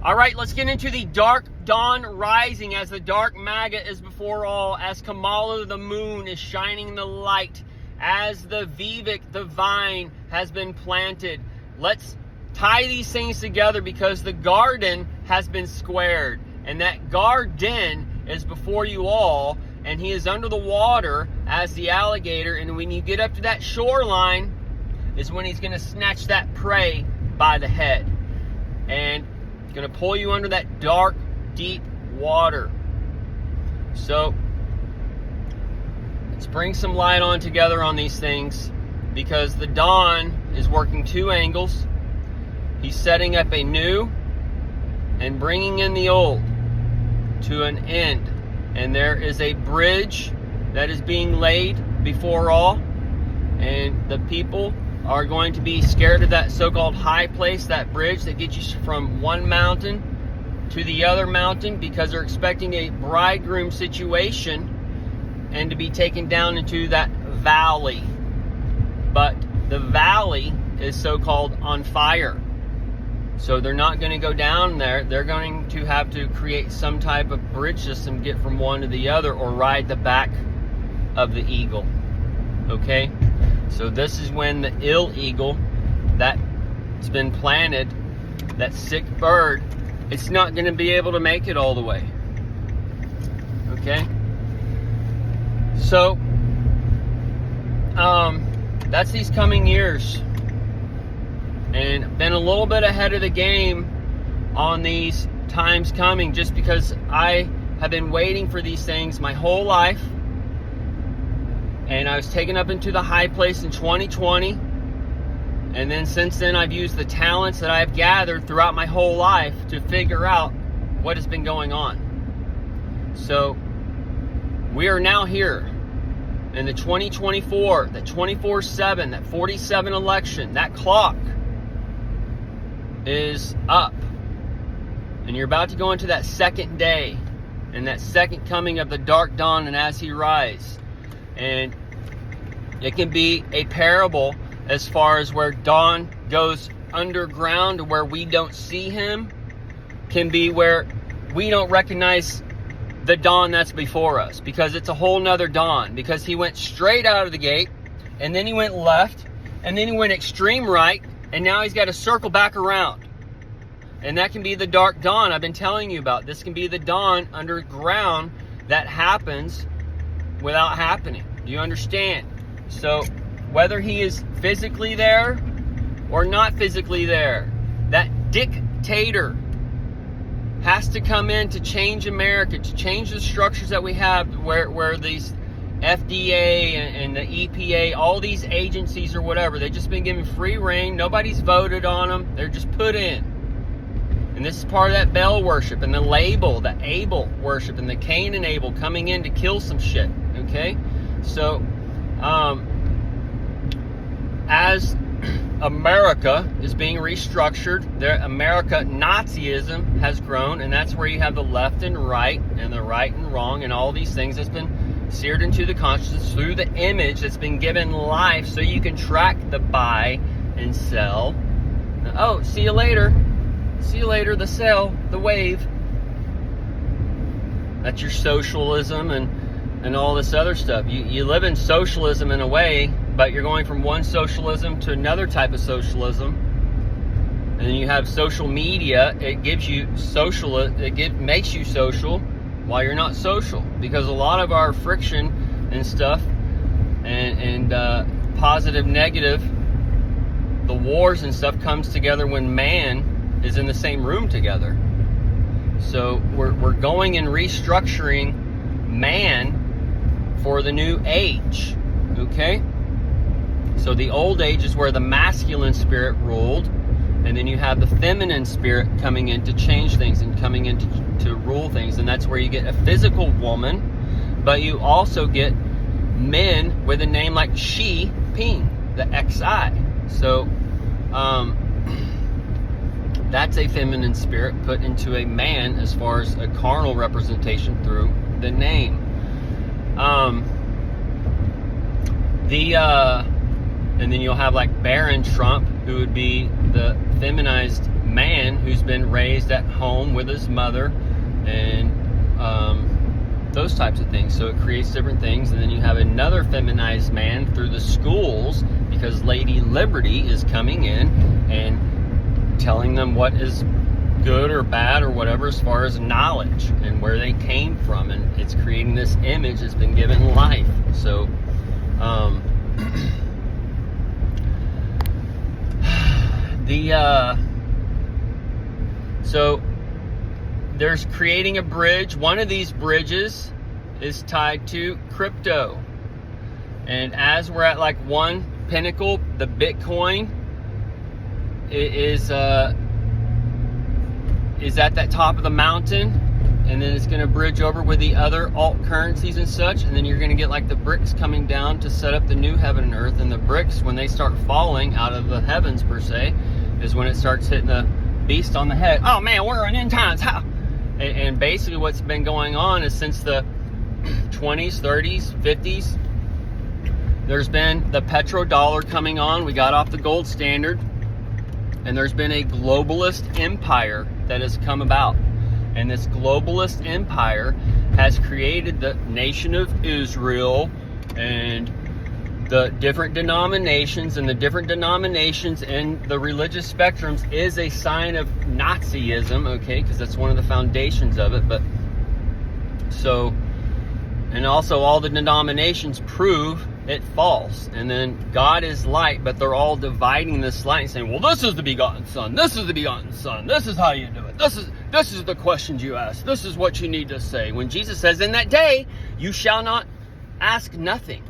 All right, let's get into the dark dawn rising as the dark maggot is before all, as Kamala the moon is shining the light, as the Vivek, the vine, has been planted. Let's tie these things together because the garden has been squared, and that garden is before you all, and he is under the water as the alligator, and when you get up to that shoreline is when he's going to snatch that prey by the head and going to pull you under that dark, deep water. So let's bring some light on together on these things, because the dawn is working two angles. He's setting up a new and bringing in the old to an end, and there is a bridge that is being laid before all, and the people are going to be scared of that so-called high place, that bridge that gets you from one mountain to the other mountain, because they're expecting a bridegroom situation and to be taken down into that valley. But the valley is so-called on fire. So they're not going to go down there. They're going to have to create some type of bridge system, get from one to the other, or ride the back of the eagle. Okay? So this is when the ill eagle that's been planted, that sick bird, it's not going to be able to make it all the way. Okay? So, that's these coming years. And been a little bit ahead of the game on these times coming, just because I have been waiting for these things my whole life. And I was taken up into the high place in 2020. And then since then, I've used the talents that I've gathered throughout my whole life to figure out what has been going on. So we are now here in the 2024, the 24/7, that 47 election. That clock is up. And you're about to go into that second day and that second coming of the dark dawn, and as he rises. And it can be a parable as far as where dawn goes underground to where we don't see him, can be where we don't recognize the dawn that's before us, because it's a whole nother dawn, because he went straight out of the gate, and then he went left, and then he went extreme right, and now he's got to circle back around. And that can be the dark dawn I've been telling you about. This can be the dawn underground that happens without happening. Do you understand? So whether he is physically there or not physically there, that dictator has to come in to change America, to change the structures that we have, where these FDA and the EPA, all these agencies or whatever, they've just been given free reign. Nobody's voted on them. They're just put in. And this is part of that Baal worship and the label, the Abel worship, and the Cain and Abel coming in to kill some shit. Okay? So, as America is being restructured, the America Nazism has grown, and that's where you have the left and right, and the right and wrong, and all these things that's been seared into the consciousness through the image that's been given life, so you can track the buy and sell. Oh, see you later. See you later, the sell, the wave. That's your socialism and all this other stuff. You live in socialism in a way, but you're going from one socialism to another type of socialism. And then you have social media. It gives you makes you social while you're not social, because a lot of our friction and stuff and positive, negative, the wars and stuff comes together when man is in the same room together. So we're going and restructuring man for the new age. Okay? So the old age is where the masculine spirit ruled, and then you have the feminine spirit coming in to change things and coming in to rule things, and that's where you get a physical woman, but you also get men with a name like Shi Ping, the XI. So that's a feminine spirit put into a man as far as a carnal representation through the name. And then you'll have like Baron Trump, who would be the feminized man who's been raised at home with his mother, and those types of things. So it creates different things. And then you have another feminized man through the schools, because Lady Liberty is coming in and telling them what is good or bad or whatever as far as knowledge and where they came from, and it's creating this image that's been given life. So so there's creating a bridge. One of these bridges is tied to crypto, and as we're at like one pinnacle, the Bitcoin is at that top of the mountain, and then it's going to bridge over with the other alt currencies and such, and then you're going to get like the bricks coming down to set up the new heaven and earth. And the bricks, when they start falling out of the heavens per se, is when it starts hitting the beast on the head. Oh man, we're in end times. How? And basically what's been going on is since the 20s, 30s, 50s, there's been the petrodollar coming on. We got off the gold standard, and there's been a globalist empire that has come about. And this globalist empire has created the nation of Israel and the different denominations, and the different denominations in the religious spectrums is a sign of Nazism, okay, because that's one of the foundations of it. But so, and also all the denominations prove it false. And then God is light, but they're all dividing this light and saying, well, this is the begotten Son, this is the begotten Son, this is how you do it, this is the questions you ask, this is what you need to say. When Jesus says, in that day you shall not ask nothing.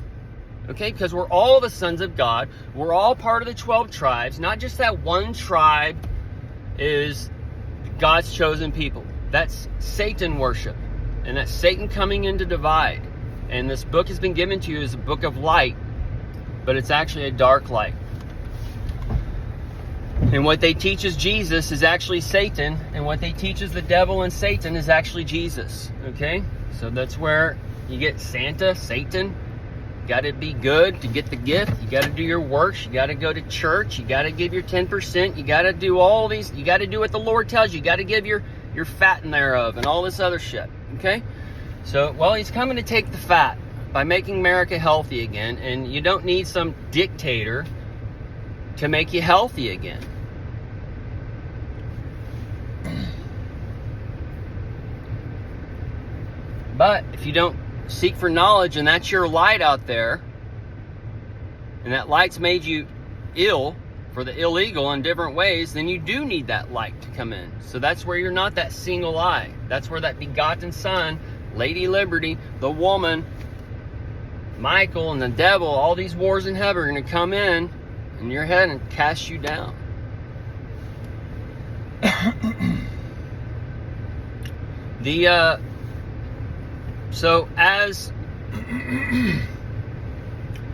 Okay, because we're all the sons of God. We're all part of the 12 tribes. Not just that one tribe is God's chosen people. That's Satan worship. And that's Satan coming in to divide. And this book has been given to you as a book of light, but it's actually a dark light. And what they teach as Jesus is actually Satan, and what they teach as the devil and Satan is actually Jesus. Okay? So that's where you get Santa, Satan. You got to be good to get the gift. You got to do your works. You got to go to church. You got to give your 10%. You got to do all these. You got to do what the Lord tells you. You got to give your fat in thereof and all this other shit. Okay? So, well, he's coming to take the fat by making America healthy again. And you don't need some dictator to make you healthy again. But if you don't seek for knowledge, and that's your light out there, and that light's made you ill for the illegal in different ways, then you do need that light to come in. So that's where you're not that single eye. That's where that begotten Son, Lady Liberty, the woman, Michael, and the devil, all these wars in heaven are going to come in your head and cast you down. So as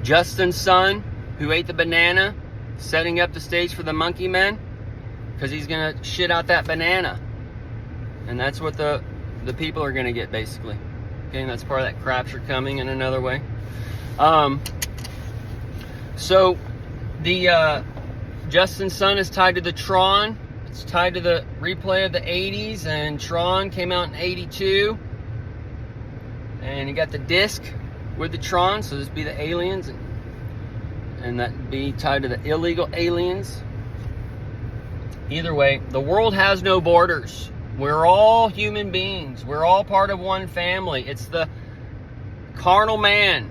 Justin's son, who ate the banana, setting up the stage for the monkey men, because he's going to shit out that banana. And that's what the people are going to get, basically. Okay, and that's part of that rapture coming in another way. So the Justin's son is tied to the Tron. It's tied to the replay of the 80s, and Tron came out in 82. And you got the disc with the Tron, so this would be the aliens, and that be tied to the illegal aliens. Either way, the world has no borders. We're all human beings. We're all part of one family. It's the carnal man.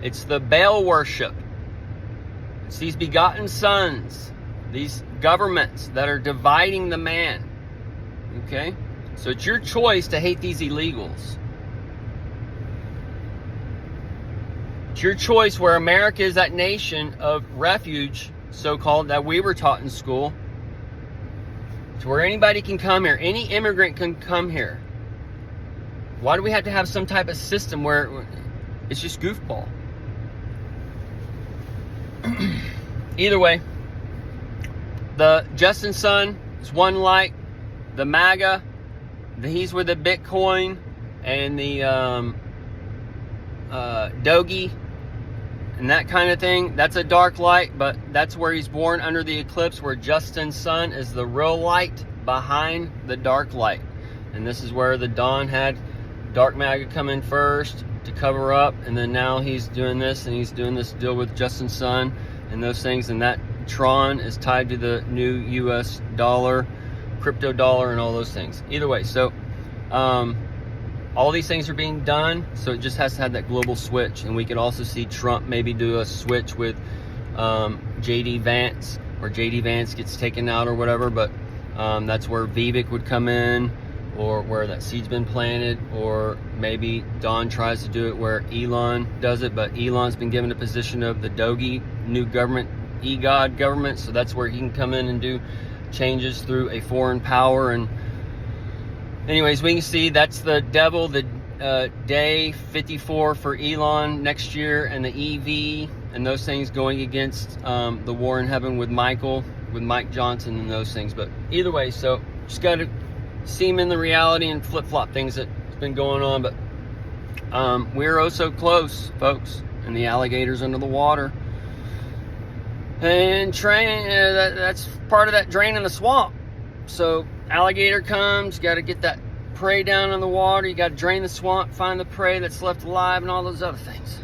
It's the Baal worship. It's these begotten sons, these governments that are dividing the man. Okay? So it's your choice to hate these illegals. It's your choice where America is that nation of refuge, so-called, that we were taught in school. To where anybody can come here. Any immigrant can come here. Why do we have to have some type of system where it's just goofball? Either way, the Justin Son is one light. The MAGA, he's with the Bitcoin and the Doge and that kind of thing. That's a dark light, but that's where he's born under the eclipse, where Justin's sun is the real light behind the dark light. And this is where the dawn had dark matter come in first to cover up, and then now he's doing this, and he's doing this deal with Justin's sun and those things, and that Tron is tied to the new US dollar, crypto dollar, and all those things. Either way, so all these things are being done, so it just has to have that global switch. And we could also see Trump maybe do a switch with JD Vance, or JD Vance gets taken out or whatever, but that's where Vivek would come in, or where that seed's been planted, or maybe Don tries to do it where Elon does it, but Elon's been given a position of the Doge new government, EGOD government, so that's where he can come in and do changes through a foreign power. And anyways, we can see that's the devil, the day 54 for Elon next year, and the EV and those things going against the war in heaven with Mike Johnson and those things. But either way, so just got to see him in the reality and flip-flop things that's been going on. But we're oh so close, folks, and the alligator's under the water. And that's part of that drain in the swamp. So alligator comes, got to get that prey down in the water, you got to drain the swamp, find the prey that's left alive, and all those other things.